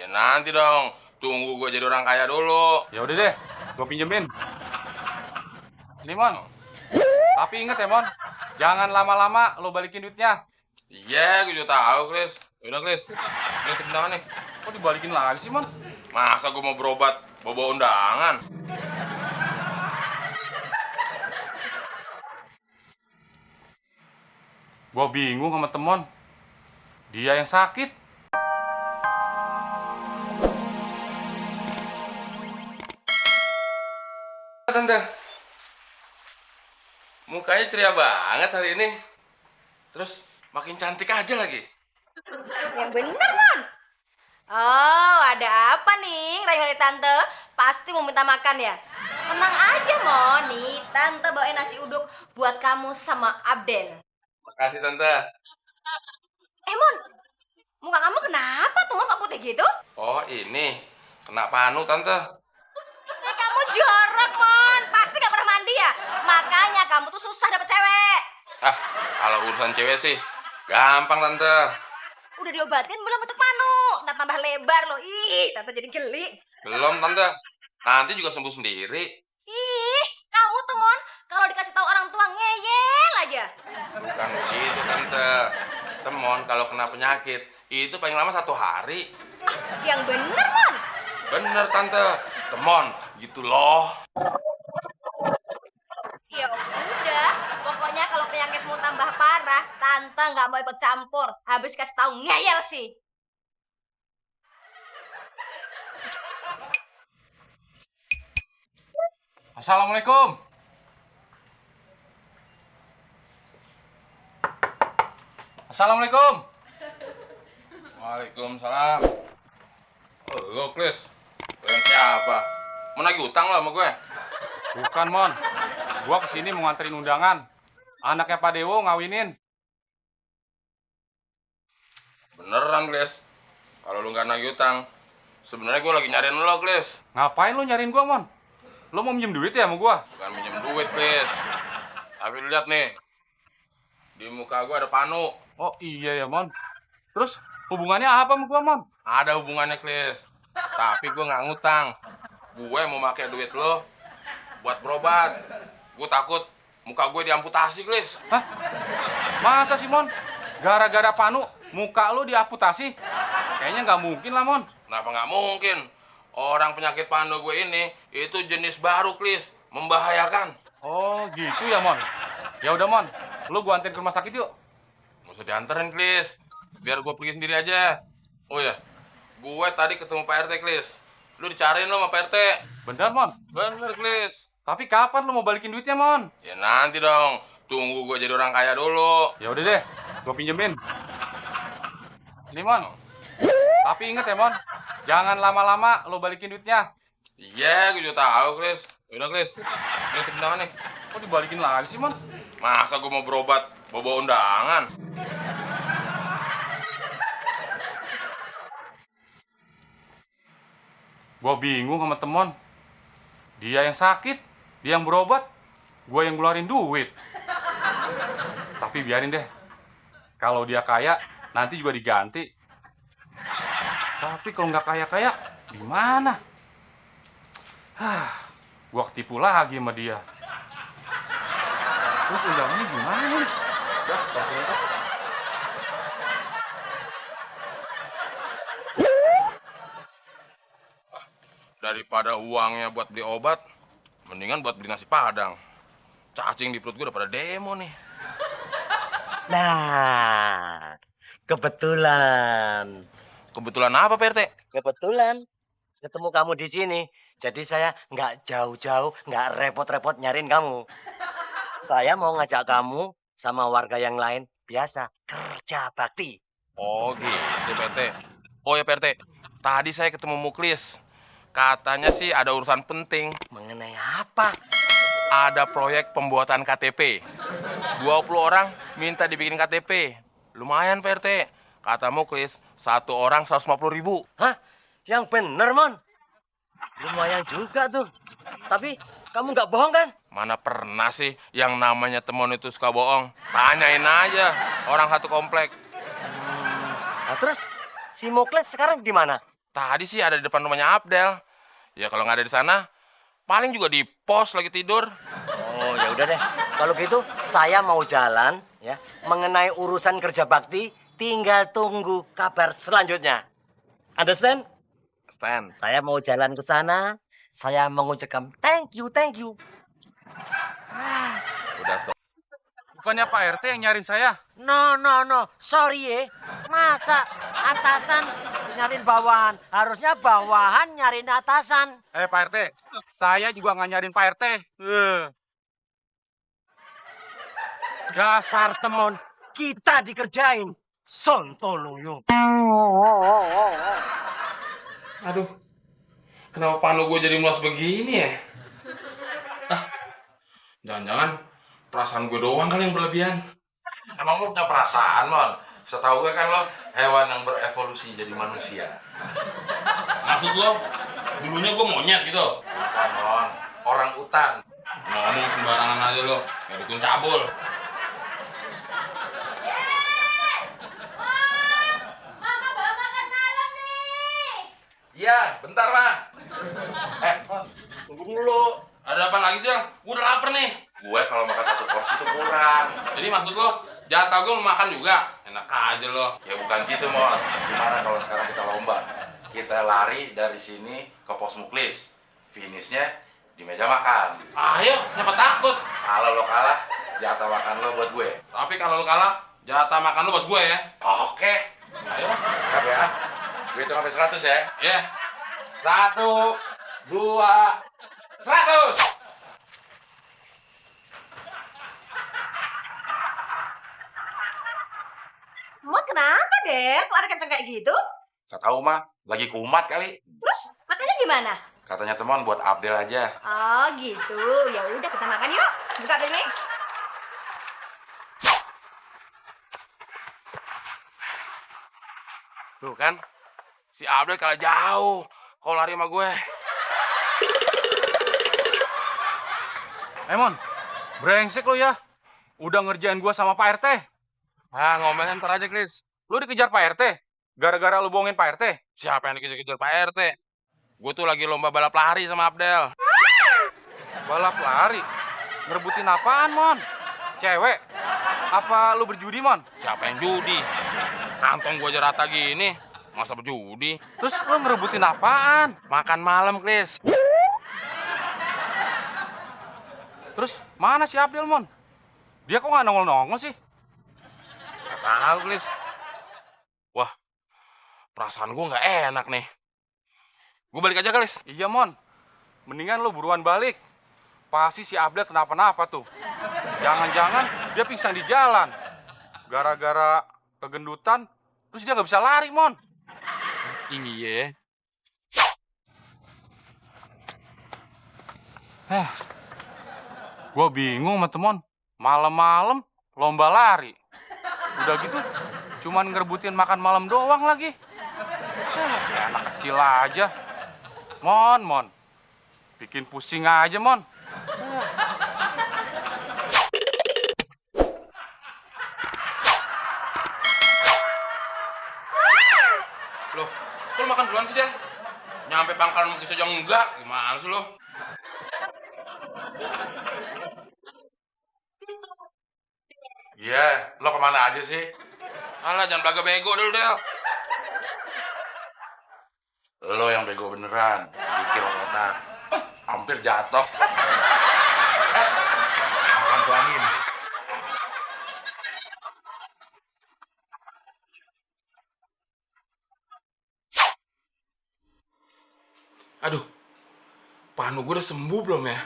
Ya nanti dong. Tunggu gue jadi orang kaya dulu. Ya udah deh, gue pinjemin. Ini Mon. Tapi inget ya Mon, jangan lama-lama lo balikin duitnya. Iya, gue juga tahu, Klis. Udah, Klis. Ini tip undangan nih. Kok dibalikin lagi sih Mon? Masa gue mau berobat bawa undangan? Gue bingung sama temon. Dia yang sakit. Tante, mukanya ceria banget hari ini. Terus makin cantik aja lagi. Yang bener, Mon. Oh, ada apa nih? Rayu Tante pasti mau minta makan ya? Tenang aja, Mon. Nih, Tante bawain nasi uduk buat kamu sama Abdel. Makasih, Tante. Mon, muka kamu kenapa tuh, Mon? Kok putih gitu? Oh, ini. Kena panu, Tante. Kamu jorok, Mon. Pasti gak pernah mandi ya? Makanya kamu tuh susah dapet cewek. Ah, kalau urusan cewek sih gampang, Tante. Udah diobatin belum untuk panu? Ntar tambah lebar loh. Ih, Tante jadi geli. Belum, Tante. Nanti juga sembuh sendiri. Ih, kamu tuh, Mon. Kalau dikasih tahu orang tua ngeyel aja. Bukan begitu, Tante. Temon kalau kena penyakit itu paling lama 1 hari. Ah, yang bener, Mon. Bener, Tante. Temon, gitu loh. Ya udah, pokoknya kalau penyakitmu tambah parah, Tante nggak mau ikut campur. Habis kasih tahu ngeyel sih. Assalamualaikum. Assalamualaikum. Waalaikumsalam. Oh, lo, Klis. Kalian siapa? Mau nagih utang lo sama gue? Bukan Mon. Gua kesini mau nganterin undangan. Anaknya Pak Dewo ngawinin. Beneran, Klis. Kalau lu nggak nagih utang, sebenarnya gue lagi nyariin lo, Klis. Ngapain lu nyariin gua Mon? Lu mau minjem duit ya sama gua? Bukan minjem duit, Klis. Tapi lu lihat nih. Di muka gue ada panu. Oh iya ya Mon. Terus hubungannya apa sama gua Mon? Ada hubungannya, Klis. Tapi gue nggak ngutang. Gue mau pakai duit lo buat berobat. Gue takut muka gue diamputasi, Klis. Hah? Masa sih Mon? Gara-gara panu muka lu diamputasi? Kayaknya nggak mungkin lah Mon. Kenapa nggak mungkin? Orang penyakit panu gue ini itu jenis baru, Klis. Membahayakan. Oh gitu ya Mon. Ya udah Mon, lu gua anterin ke rumah sakit yuk. Nggak usah dianterin, Klis. Biar gue pergi sendiri aja. Oh ya, gue tadi ketemu Pak RT, Klis. Lu dicariin lo sama Pak RT. Bener Mon. Bener, Klis. Tapi kapan lu mau balikin duitnya Mon? Ya nanti dong. Tunggu gue jadi orang kaya dulu. Ya udah deh, gua pinjemin. Ini Mon. Tapi inget ya Mon, jangan lama-lama lu balikin duitnya. Iya, gue juga tahu, Klis. Udah, Klis. Ini tip undangan nih. Kok dibalikin lagi sih Mon? Masa gue mau berobat bawa undangan? Gua bingung sama temon. Dia yang sakit, dia yang berobat, gua yang ngeluarin duit. Tapi biarin deh. Kalau dia kaya, nanti juga diganti. Tapi kalau nggak kaya-kaya, gimana? Gua ketipu lagi sama dia. Terus undangannya gimana nih? Dah, langsung aja. Daripada uangnya buat beli obat, mendingan buat beli nasi padang. Cacing di perut gue udah pada demo nih. Nah, kebetulan. Kebetulan apa, Pak RT? Kebetulan ketemu kamu di sini. Jadi saya nggak jauh-jauh, nggak repot-repot nyariin kamu. Saya mau ngajak kamu sama warga yang lain biasa kerja bakti. Oh gitu, Pak RT. Oh ya, Pak RT. Tadi saya ketemu Muklis. Katanya sih ada urusan penting. Mengenai apa? Ada proyek pembuatan KTP. 20 orang minta dibikin KTP. Lumayan, Pak RT. Kata Muklis, 1 orang 150.000. Hah? Yang bener, Mon. Lumayan juga tuh. Tapi kamu nggak bohong kan? Mana pernah sih yang namanya Temon itu suka bohong? Tanyain aja orang satu komplek. Nah, terus si Mukles sekarang di mana? Tadi sih ada di depan rumahnya Abdel. Ya kalau nggak ada di sana, paling juga di pos lagi tidur. Oh ya udah deh. Kalau gitu saya mau jalan ya. Mengenai urusan kerja bakti, tinggal tunggu kabar selanjutnya. Understand? Stan. Saya mau jalan ke sana. Saya mengucapkan thank you, thank you. Udah so. Bukannya Pak RT yang nyariin saya? No, no, no. Sorry ya. Masa atasan nyariin bawahan? Harusnya bawahan nyariin atasan. Pak RT, saya juga nggak nyariin Pak RT. Dasar temon, kita dikerjain. Sontoloyo. Aduh, kenapa panu gue jadi mulas begini ya? Ah, jangan-jangan perasaan gue doang kali yang berlebihan. Emang lo punya perasaan, Mon? Setahu gue kan lo hewan yang berevolusi jadi manusia. Maksud lo, dulunya gue monyet gitu? Bukan, Mon. Orang utan. Ngomong sembarangan aja lo, kayak dukun cabul. Mama bawa makan malam nih. Iya, bentar, Ma. Mon, tunggu dulu. Ada apa lagi sih? Gue udah lapar nih. Gue kalau makan satu porsi itu kurang. Jadi maksud lo, jatah gue mau makan juga? Enak aja lo. Ya bukan gitu, Mon. Gimana kalau sekarang kita lomba? Kita lari dari sini ke pos Muklis. Finishnya di meja makan. Ayo, siapa takut? Kalau lo kalah, jatah makan lo buat gue. Tapi kalau lo kalah, jatah makan lo buat gue ya. Oke. Ayo. Siap ya? Gue hitung sampai 100 ya. Ya. 1, 2, 100. Mon kenapa deh? Lari kenceng kayak gitu? Gak tahu mah, lagi kumat kali. Terus makannya gimana? Katanya teman buat Abdel aja. Oh gitu. Ya udah kita makan yuk. Buka ini. Tuh kan, si Abdel kalah jauh kalau lari sama gue. Mon, brengsek lo ya. Udah ngerjain gua sama Pak RT. Ah, ngomelin ntar aja, Klis. Lu dikejar Pak RT? Gara-gara lu bohongin Pak RT? Siapa yang dikejar-kejar Pak RT? Gue tuh lagi lomba balap lari sama Abdel. Balap lari? Ngerebutin apaan, Mon? Cewek? Apa lu berjudi, Mon? Siapa yang judi? Kantong gue aja rata gini, masa berjudi? Terus lu ngerebutin apaan? Makan malam, Klis. Terus mana si Abdel, Mon? Dia kok nggak nongol-nongol sih? Gak tahu, Klis. Wah, perasaan gue nggak enak nih. Gue balik aja, Klis. Iya, Mon. Mendingan lu buruan balik. Pasti si Abdel kenapa-napa tuh. Jangan-jangan dia pingsan di jalan. Gara-gara kegendutan, terus dia nggak bisa lari, Mon. Iya. Gue bingung sama temen. Malam-malam lomba lari. Udah gitu, cuman ngerebutin makan malam doang lagi. Kayak anak kecil aja. Mon. Bikin pusing aja, Mon. Loh, kok lu makan duluan sih, Del? Nyampe pangkalan mungkin saja enggak. Gimana sih lo? Iya, lo kemana aja sih? Alah, jangan belaga bego dulu, Del. Lo yang bego beneran, pikir otak. Hampir jatuh. Makan tuh angin. Aduh, panu gue udah sembuh belum ya?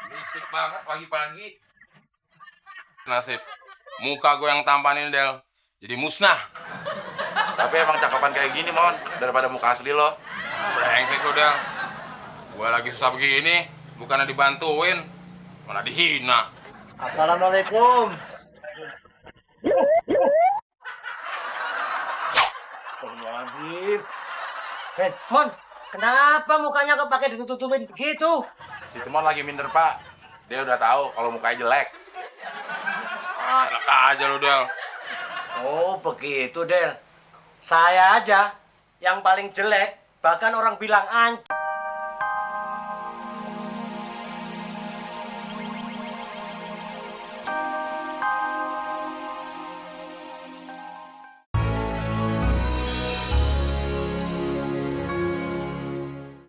Berisik banget pagi-pagi. Nasib, muka gue yang tampanin, Del. Jadi musnah. Tapi emang cakapan kayak gini, Mon, daripada muka asli lo. Brengsek lu, Del. Gue lagi susah begini, bukannya dibantuin, malah dihina. Assalamualaikum. Astagfirullahaladzim. Mon, kenapa mukanya kok pakai ditutup-tutupin begitu? Si Temon lagi minder, Pak. Dia udah tahu kalau mukanya jelek. Ah, enak aja lu, Del. Oh, begitu, Del. Saya aja yang paling jelek, bahkan orang bilang